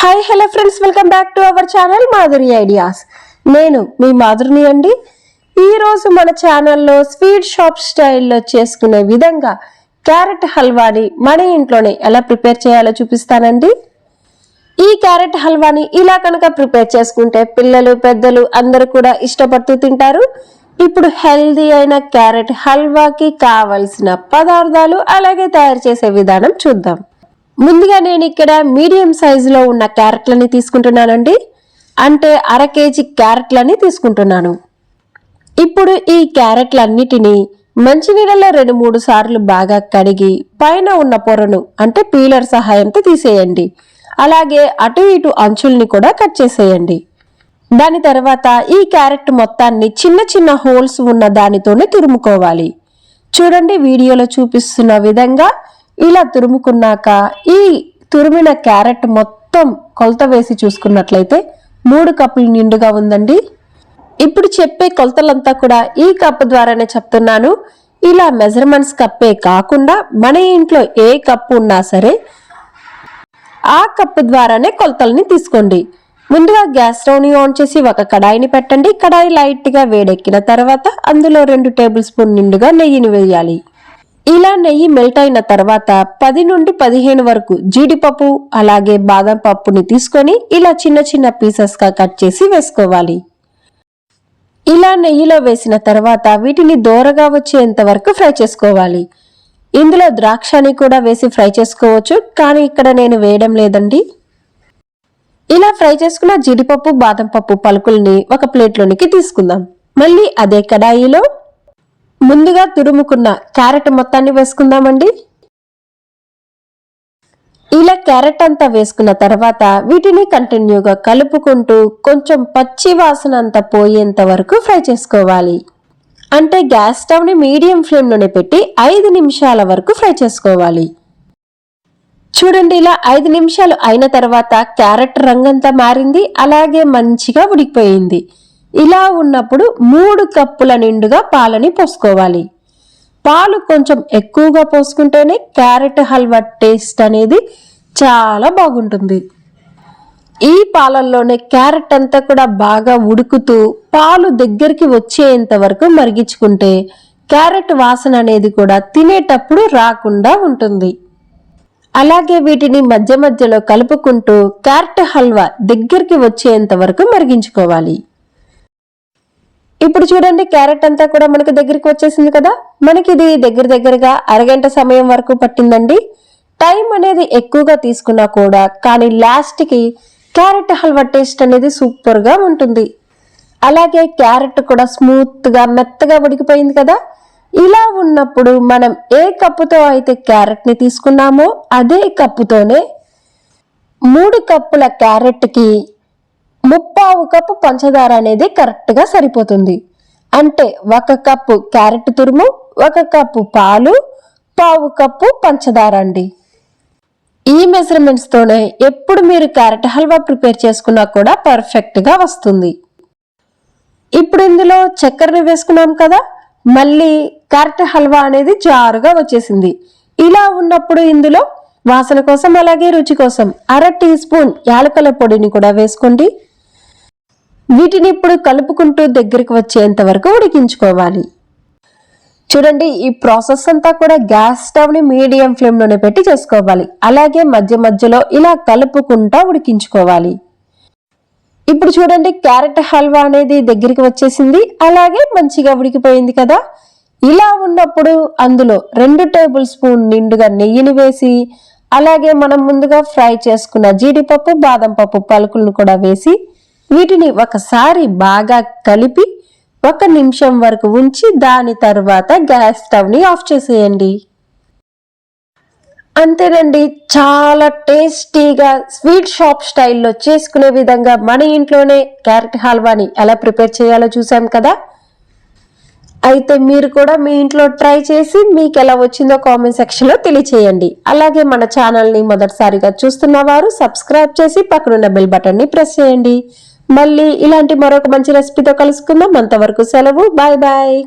Hi hello friends, welcome back to our channel Madhuri ideas. నేను మీ మాధురిని అండి. ఈరోజు మన ఛానల్లో స్వీట్ షాప్ స్టైల్లో చేసుకునే విధంగా క్యారెట్ హల్వాని మన ఇంట్లోనే ఎలా ప్రిపేర్ చేయాలో చూపిస్తానండి. ఈ క్యారెట్ హల్వాని ఇలా కనుక ప్రిపేర్ చేసుకుంటే పిల్లలు పెద్దలు అందరూ కూడా ఇష్టపడుతూ తింటారు. ఇప్పుడు హెల్దీ అయిన క్యారెట్ హల్వాకి కావలసిన పదార్థాలు అలాగే తయారు చేసే విధానం చూద్దాం. ముందుగా నేను ఇక్కడ మీడియం సైజులో ఉన్న క్యారెట్లని తీసుకుంటున్నానండి. అంటే అర కేజీ క్యారెట్లని తీసుకుంటున్నాను. ఇప్పుడు ఈ క్యారెట్లన్నిటినీ మంచినీళ్ళలో 2-3 సార్లు బాగా కడిగి పైన ఉన్న పొరను అంటే పీలర్ సహాయంతో తీసేయండి. అలాగే అటు ఇటు అంచుల్ని కూడా కట్ చేసేయండి. దాని తర్వాత ఈ క్యారెట్ మొత్తాన్ని చిన్న చిన్న హోల్స్ ఉన్న దానితోనే తురుముకోవాలి. చూడండి, వీడియోలో చూపిస్తున్న విధంగా ఇలా తురుముకున్నాక ఈ తురిమిన క్యారెట్ మొత్తం కొలత వేసి చూసుకున్నట్లయితే 3 కప్పులు నిండుగా ఉందండి. ఇప్పుడు చెప్పే కొలతలంతా కూడా ఈ కప్పు ద్వారానే చెప్తున్నాను. ఇలా మెజర్మెంట్స్ కప్పే కాకుండా మన ఇంట్లో ఏ కప్పు ఉన్నా సరే ఆ కప్పు ద్వారానే కొలతల్ని తీసుకోండి. ముందుగా గ్యాస్ స్టవ్ని ఆన్ చేసి ఒక కడాయిని పెట్టండి. కడాయి లైట్గా వేడెక్కిన తర్వాత అందులో 2 టేబుల్ స్పూన్ నిండుగా నెయ్యిని వేయాలి. ఇలా నెయ్యి మెల్ట్ అయిన తర్వాత 10 నుండి 15 వరకు జీడిపప్పు అలాగే బాదం పప్పుని తీసుకొని ఇలా చిన్న చిన్న పీసెస్ గా కట్ చేసి వేసుకోవాలి. ఇలా నెయ్యిలో వేసిన తర్వాత వీటిని దోరగా వచ్చేంత వరకు ఫ్రై చేసుకోవాలి. ఇందులో ద్రాక్షని కూడా వేసి ఫ్రై చేసుకోవచ్చు, కానీ ఇక్కడ నేను వేయడం లేదండి. ఇలా ఫ్రై చేసుకున్న జీడిపప్పు బాదం పప్పు పలుకుల్ని ఒక ప్లేట్లోనికి తీసుకుందాం. మళ్ళీ అదే కడాయిలో ముందుగా తురుముకున్న క్యారెట్ మొత్తాన్ని వేసుకుందామండి. ఇలా క్యారెట్ అంతా వేసుకున్న తర్వాత వీటిని కంటిన్యూగా కలుపుకుంటూ కొంచెం పచ్చి వాసన అంతా పోయేంత వరకు ఫ్రై చేసుకోవాలి. అంటే గ్యాస్ స్టవ్ని మీడియం ఫ్లేమ్లోనే పెట్టి 5 నిమిషాల వరకు ఫ్రై చేసుకోవాలి. చూడండి, ఇలా 5 నిమిషాలు అయిన తర్వాత క్యారెట్ రంగంతా మారింది, అలాగే మంచిగా ఉడికిపోయింది. ఇలా ఉన్నప్పుడు 3 కప్పుల నిండుగా పాలని పోసుకోవాలి. పాలు కొంచెం ఎక్కువగా పోసుకుంటేనే క్యారెట్ హల్వా టేస్ట్ అనేది చాలా బాగుంటుంది. ఈ పాలల్లోనే క్యారెట్ అంతా కూడా బాగా ఉడుకుతూ పాలు దగ్గరికి వచ్చేంత వరకు మరిగించుకుంటే క్యారెట్ వాసన అనేది కూడా తినేటప్పుడు రాకుండా ఉంటుంది. అలాగే వీటిని మధ్య మధ్యలో కలుపుకుంటూ క్యారెట్ హల్వా దగ్గరికి వచ్చేంత వరకు మరిగించుకోవాలి. ఇప్పుడు చూడండి, క్యారెట్ అంతా కూడా మనకు దగ్గరికి వచ్చేసింది కదా. మనకి ఇది దగ్గరగా అరగంట సమయం వరకు పట్టిందండి. టైం అనేది ఎక్కువగా తీసుకున్నా కూడా కానీ లాస్ట్కి క్యారెట్ హల్వా టేస్ట్ అనేది సూపర్గా ఉంటుంది. అలాగే క్యారెట్ కూడా స్మూత్గా మెత్తగా ఉడికిపోయింది కదా. ఇలా ఉన్నప్పుడు మనం ఏ కప్పుతో అయితే క్యారెట్ని తీసుకున్నామో అదే కప్పుతోనే 3 కప్పుల క్యారెట్కి 3/4 కప్పు పంచదార అనేది కరెక్ట్గా సరిపోతుంది. అంటే 1 కప్పు క్యారెట్ తురుము, 1 కప్పు పాలు, 1/4 కప్పు పంచదార అండి. ఈ మెజర్మెంట్స్తోనే ఎప్పుడు మీరు క్యారెట్ హల్వా ప్రిపేర్ చేసుకున్నా కూడా పర్ఫెక్ట్గా వస్తుంది. ఇప్పుడు ఇందులో చక్కెరని వేసుకున్నాం కదా, మళ్ళీ క్యారెట్ హల్వా అనేది జారుగా వచ్చేసింది. ఇలా ఉన్నప్పుడు ఇందులో వాసన కోసం అలాగే రుచి కోసం 1/2 టీ స్పూన్ యాలకుల పొడిని కూడా వేసుకోండి. వీటిని ఇప్పుడు కలుపుకుంటూ దగ్గరికి వచ్చేంత వరకు ఉడికించుకోవాలి. చూడండి, ఈ ప్రాసెస్ అంతా కూడా గ్యాస్ స్టవ్ని మీడియం ఫ్లేమ్లోనే పెట్టి చేసుకోవాలి. అలాగే మధ్య మధ్యలో ఇలా కలుపుకుంటా ఉడికించుకోవాలి. ఇప్పుడు చూడండి, క్యారెట్ హల్వా అనేది దగ్గరికి వచ్చేసింది, అలాగే మంచిగా ఉడికిపోయింది కదా. ఇలా ఉన్నప్పుడు అందులో 2 టేబుల్ స్పూన్ నిండుగా నెయ్యిని వేసి అలాగే మనం ముందుగా ఫ్రై చేసుకున్న జీడిపప్పు బాదం పప్పు పలుకులను కూడా వేసి వీటిని ఒకసారి బాగా కలిపి 1 నిమిషం వరకు ఉంచి దాని తర్వాత గ్యాస్ స్టవ్ని ఆఫ్ చేసేయండి. అంతేనండి, చాలా టేస్టీగా స్వీట్ షాప్ స్టైల్లో చేసుకునే విధంగా మన ఇంట్లోనే క్యారెట్ హల్వాని ఎలా ప్రిపేర్ చేయాలో చూసాం కదా. అయితే మీరు కూడా మీ ఇంట్లో ట్రై చేసి మీకు ఎలా వచ్చిందో కామెంట్ సెక్షన్లో తెలియచేయండి. అలాగే మన ఛానల్ని మొదటిసారిగా చూస్తున్న వారు సబ్స్క్రైబ్ చేసి పక్కనున్న బెల్ బటన్ని ప్రెస్ చేయండి. మళ్ళీ ఇలాంటి మరొక మంచి రెసిపీతో కలుసుకుందాం. అంతవరకు సెలవు. Bye bye.